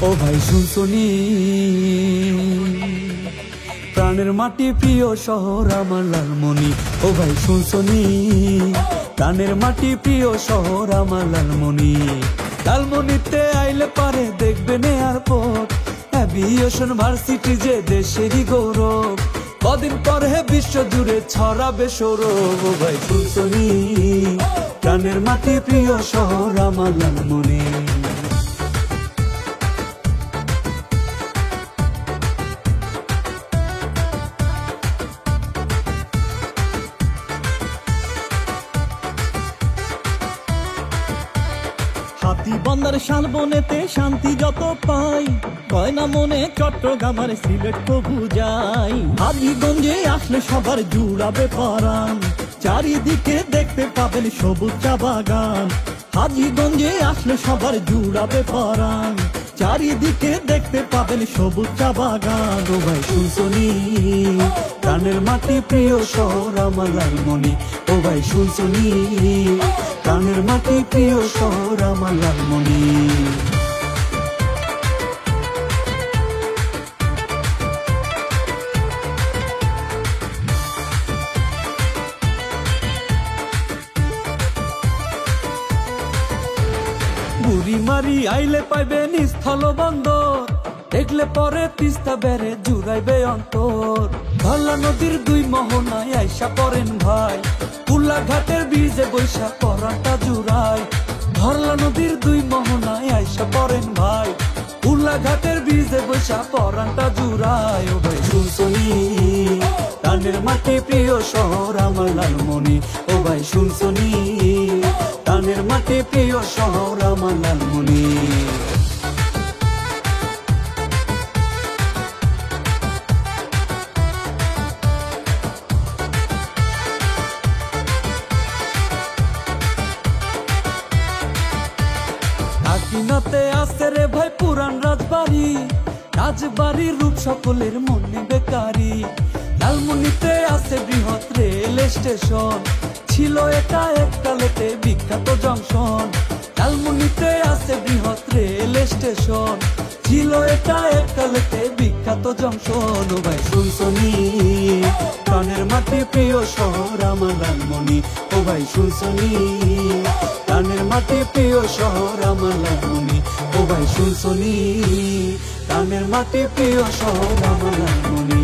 ও ভাই শুনছনি, প্রাণের মাটি প্রিয় শহর আমার লালমনি। ও ভাই শুনছনি, প্রাণের মাটি প্রিয় শহর আমার লালমনি। লালমনিতে আইলে পারে দেখবেন এয়ারপোর্ট, অ্যাভিয়েশন ভার্সিটি যে দেশেরই গৌরব। কদিন পরে বিশ্ব জুড়ে ছড়াবে সৌরভ। ও ভাই শুনছনি, প্রাণের মাটি প্রিয় শহর আমার লালমনি। হাতীবন্ধার শালবনেতে শান্তি যত পাই, গয়না মনে চট্টগ্রামের সিলেট কবু যাই। হাজীগঞ্জে আসলে সবার জুড়াবে পরাণ, চারিদিকে দেখতে পাবেন সবুজ চা বাগান। হাজীগঞ্জে আসলে সবার জুড়াবে পরাণ, চারিদিকে দেখতে পাবেন সবুজ চা বাগান। ও ভাই শুনছনি, প্রাণের মাটি প্রিয় শহর আমার লালমনি। ও ভাই শুনছনি, প্রাণের মাটি প্রিয় শহর আমার লালমনি। বুড়িমারি আইলে পাইবেন স্থল বন্দর, দেখলে পরে তিস্তা বেড়ে জুড়াইবে অন্তর। ধলা নদীর দুই মোহনায় আইসা পড়েন ভাই, কুলাঘাটের ব্রিজে বৈশা পরাটা জুড়াই। ধরলা নদীর দুই মোহনায় আইসা পড়েন ভাই, কুলাঘাটের ব্রিজে বৈশা পরাটা জুড়াই। ও ভাই শুনছনি, প্রাণের মাটি প্রিয় শহর আমার লালমনি। ও ভাই শুনছনি, প্রাণের মাটি প্রিয় শহর আমার লালমনি। কাকিনাতে আছে রে ভাই পুরান রাজবাড়ি, রাজবাড়ির রূপ সকলের মনে বেকারি। লালমনিতে আছে বৃহৎ রেল স্টেশন, ছিল এটা এককালেতে বিখ্যাত জংশন। লালমনিতে আছে বৃহৎ রেল স্টেশন, ছিল এটা এককালেতে বিখ্যাত জংশন। ও ভাই শুনছনি, প্রাণের মাটি প্রিয় শহর আমার লালমনি। ও ভাই শুনছনি, প্রাণের মাটি প্রিয় শহর আমার লালমনি। ও ভাই শুনছনি, প্রাণের মাটি প্রিয় শহর আমার লালমনি।